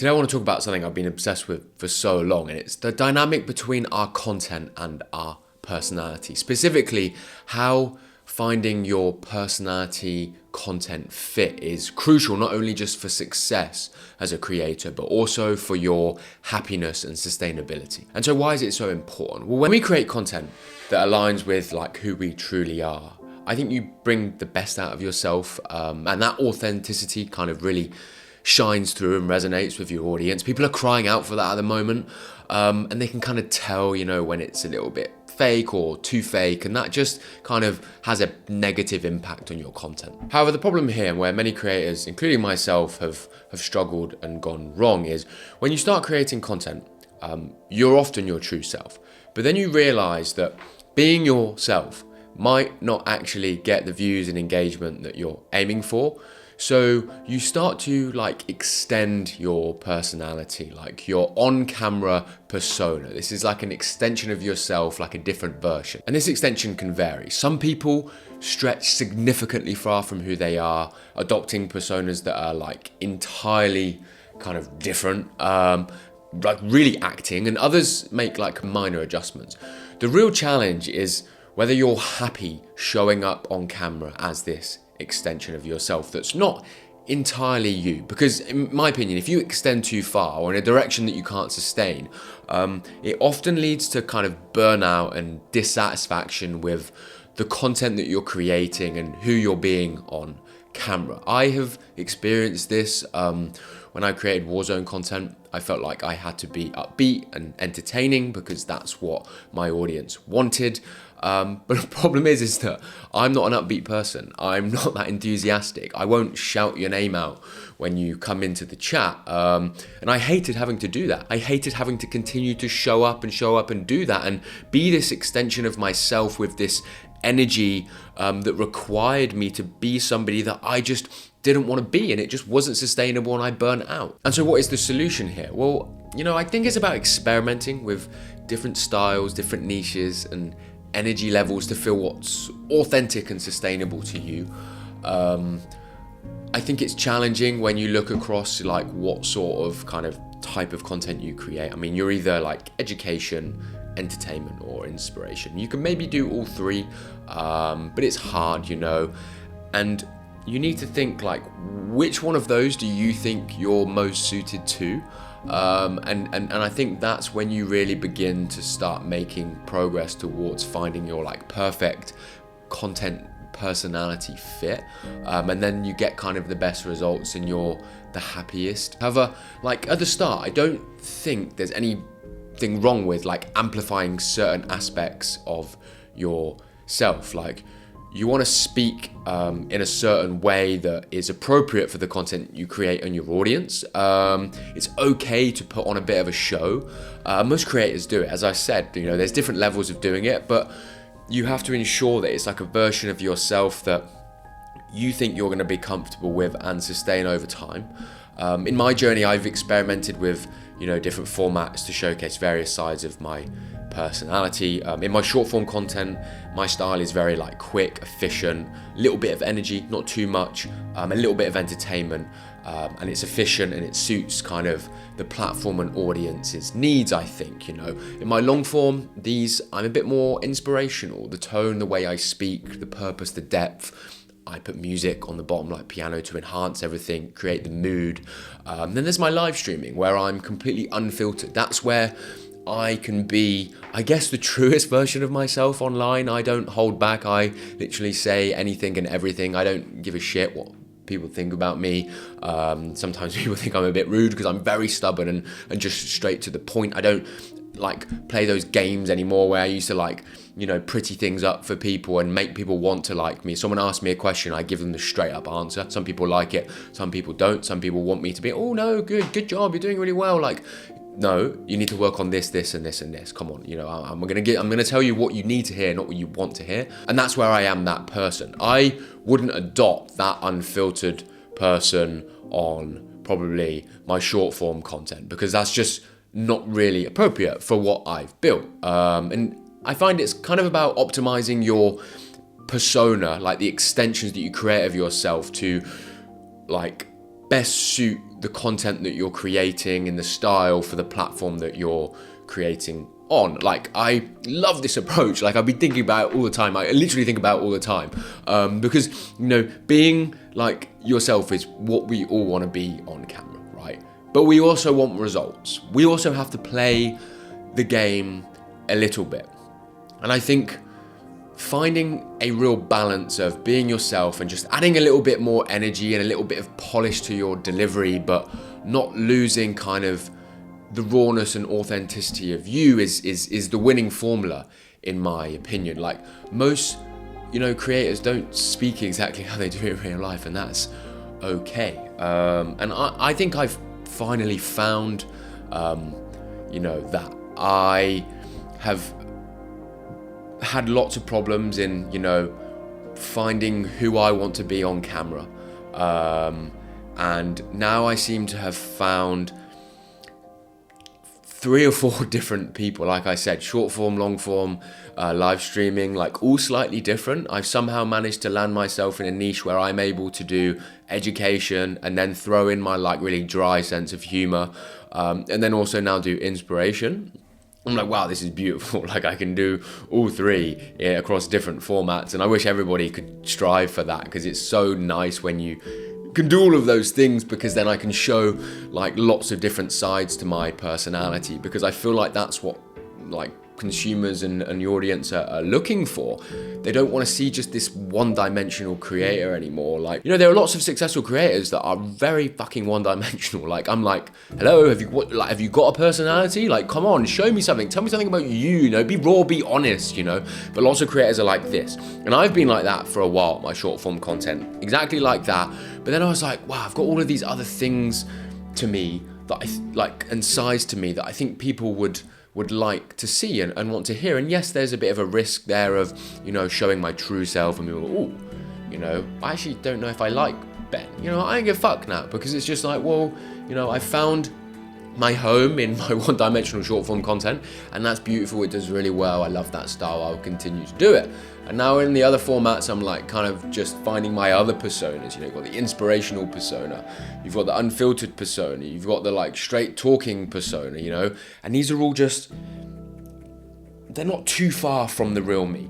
Today I want to talk about something I've been obsessed with for so long, and it's the dynamic between our content and our personality. Specifically, how finding your personality content fit is crucial, not only just for success as a creator, but also for your happiness and sustainability. And so why is it so important? Well, when we create content that aligns with who we truly are, I think you bring the best out of yourself, and that authenticity kind of really shines through and resonates with your audience. People are crying out for that at the moment, and they can kind of tell, when it's a little bit fake or too fake, and that just kind of has a negative impact on your content. However, the problem here, where many creators, including myself, have struggled and gone wrong, is when you start creating content, you're often your true self, but then you realize that being yourself might not actually get the views and engagement that you're aiming for. So you start to extend your personality, your on-camera persona. This is like an extension of yourself, like a different version. And this extension can vary. Some people stretch significantly far from who they are, adopting personas that are entirely kind of different, really acting, and others make minor adjustments. The real challenge is whether you're happy showing up on camera as this extension of yourself that's not entirely you. Because in my opinion, if you extend too far or in a direction that you can't sustain, it often leads to kind of burnout and dissatisfaction with the content that you're creating and who you're being on camera. I have experienced this when I created Warzone content. I felt like I had to be upbeat and entertaining because that's what my audience wanted. But the problem is that I'm not an upbeat person. I'm not that enthusiastic. I won't shout your name out when you come into the chat. And I hated having to do that. I hated having to continue to show up and do that and be this extension of myself with this energy that required me to be somebody that I just didn't want to be, and it just wasn't sustainable, and I burnt out. And so what is the solution here? Well, I think it's about experimenting with different styles, different niches, and energy levels to feel what's authentic and sustainable to you. I think it's challenging when you look across what sort of kind of type of content you create. I mean, you're either education, entertainment, or inspiration. You can maybe do all three, but it's hard, and you need to think which one of those do you think you're most suited to? And I think that's when you really begin to start making progress towards finding your perfect content personality fit, and then you get kind of the best results and you're the happiest. However, at the start, I don't think there's anything wrong with amplifying certain aspects of yourself. You want to speak in a certain way that is appropriate for the content you create and your audience. It's okay to put on a bit of a show. Most creators do it. As I said, there's different levels of doing it, but you have to ensure that it's a version of yourself that you think you're going to be comfortable with and sustain over time. In my journey, I've experimented with different formats to showcase various sides of my personality. In my short form content, my style is very quick, efficient, a little bit of energy, not too much, a little bit of entertainment, and it's efficient and it suits kind of the platform and audience's needs, I think. In my long form, I'm a bit more inspirational. The tone, the way I speak, the purpose, the depth. I put music on the bottom like piano to enhance everything, create the mood. Then there's my live streaming where I'm completely unfiltered. That's where I can be, I guess, the truest version of myself online. I don't hold back. I literally say anything and everything. I don't give a shit what people think about me. Sometimes people think I'm a bit rude because I'm very stubborn and just straight to the point. I don't play those games anymore where I used to pretty things up for people and make people want to like me. Someone asks me a question, I give them the straight up answer. Some people like it, some people don't. Some people want me to be, oh no, good job, you're doing really well. No, you need to work on this, and this, and this. Come on, I'm gonna tell you what you need to hear, not what you want to hear. And that's where I am that person. I wouldn't adopt that unfiltered person on probably my short form content because that's just not really appropriate for what I've built. And I find it's kind of about optimizing your persona, the extensions that you create of yourself to best suit the content that you're creating and the style for the platform that you're creating on. Like, I love this approach. Like, I've been thinking about it all the time. I literally think about it all the time, because, you know, being like yourself is what we all want to be on camera, right? But we also want results. We also have to play the game a little bit. And I think finding a real balance of being yourself and just adding a little bit more energy and a little bit of polish to your delivery, but not losing kind of the rawness and authenticity of you is the winning formula, in my opinion. Like, most, you know, creators don't speak exactly how they do in real life, and that's okay. And I think I've finally found, you know, that I have had lots of problems in, you know, finding who I want to be on camera. And now I seem to have found 3 or 4 different people, like I said, short form, long form, live streaming, like all slightly different. I've somehow managed to land myself in a niche where I'm able to do education and then throw in my like really dry sense of humor, and then also now do inspiration. I'm like, wow, this is beautiful. Like, I can do all 3 across different formats, and I wish everybody could strive for that, because it's so nice when you can do all of those things, because then I can show like lots of different sides to my personality, because I feel like that's what like consumers and the audience are looking for. They don't want to see just this one-dimensional creator anymore. Like, you know, there are lots of successful creators that are very fucking one-dimensional. Like, I'm like, hello, have you got a personality? Like, come on, show me something. Tell me something about you, you know, be raw, be honest, you know. But lots of creators are like this. And I've been like that for a while, my short form content, exactly like that. But then I was like, wow, I've got all of these other things to me that I like, and sides to me that I think people would like to see and want to hear. And yes, there's a bit of a risk there of, you know, showing my true self and people, oh, you know, I actually don't know if I like Ben. You know, I don't give a fuck now, because it's just like, well, you know, I found my home in my one-dimensional short form content, and that's beautiful. It does really well. I love that style. I'll continue to do it. And now in the other formats, I'm like kind of just finding my other personas. You know, you've got the inspirational persona, you've got the unfiltered persona, you've got the like straight talking persona, you know, and these are all just, they're not too far from the real me.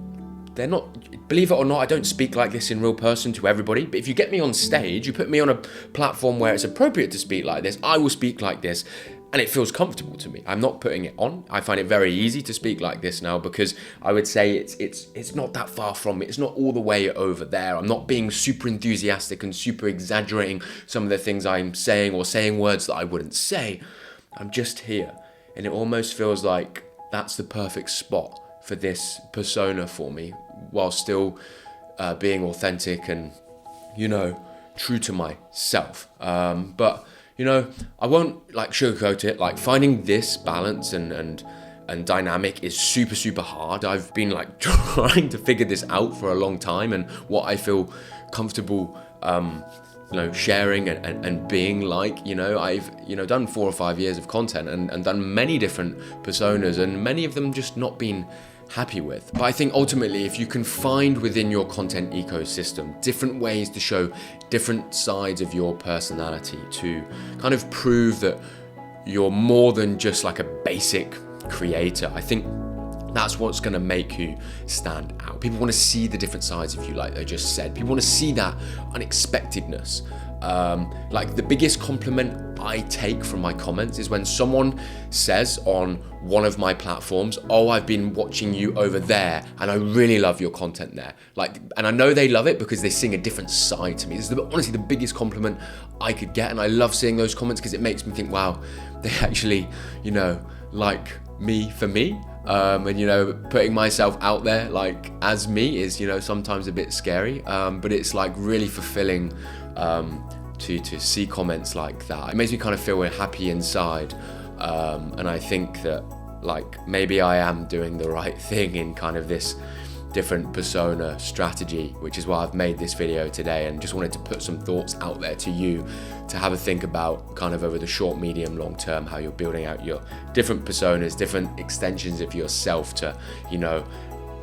They're not, believe it or not, I don't speak like this in real person to everybody, but if you get me on stage, you put me on a platform where it's appropriate to speak like this, I will speak like this, and it feels comfortable to me. I'm not putting it on. I find it very easy to speak like this now, because I would say it's not that far from me. It's not all the way over there. I'm not being super enthusiastic and super exaggerating some of the things I'm saying, or saying words that I wouldn't say. I'm just here, and it almost feels like that's the perfect spot for this persona for me, while still being authentic and, you know, true to myself. But, you know, I won't like sugarcoat it. Like, finding this balance and dynamic is super, super hard. I've been like trying to figure this out for a long time, and what I feel comfortable, you know, sharing and being like, you know, I've, you know, done 4 or 5 years of content and done many different personas, and many of them just not been happy with. But I think ultimately, if you can find within your content ecosystem different ways to show different sides of your personality, to kind of prove that you're more than just like a basic creator, I think that's what's going to make you stand out. People want to see the different sides of you, like I just said. People want to see that unexpectedness. Like, the biggest compliment I take from my comments is when someone says on one of my platforms, oh, I've been watching you over there and I really love your content there. Like, and I know they love it because they're seeing a different side to me. This is honestly the biggest compliment I could get, and I love seeing those comments because it makes me think, wow, they actually, you know, like me for me. And, you know, putting myself out there like as me is, you know, sometimes a bit scary, but it's like really fulfilling to see comments like that. It makes me kind of feel happy inside, and I think that like maybe I am doing the right thing in kind of this different persona strategy, which is why I've made this video today, and just wanted to put some thoughts out there to you to have a think about kind of over the short, medium, long term, how you're building out your different personas, different extensions of yourself to, you know,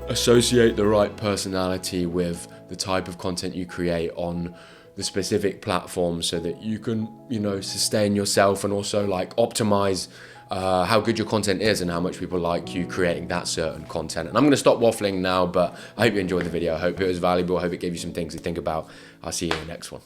associate the right personality with the type of content you create on the specific platform so that you can, you know, sustain yourself and also like optimize how good your content is and how much people like you creating that certain content. And I'm going to stop waffling now, but I hope you enjoyed the video. I hope it was valuable. I hope it gave you some things to think about. I'll see you in the next one.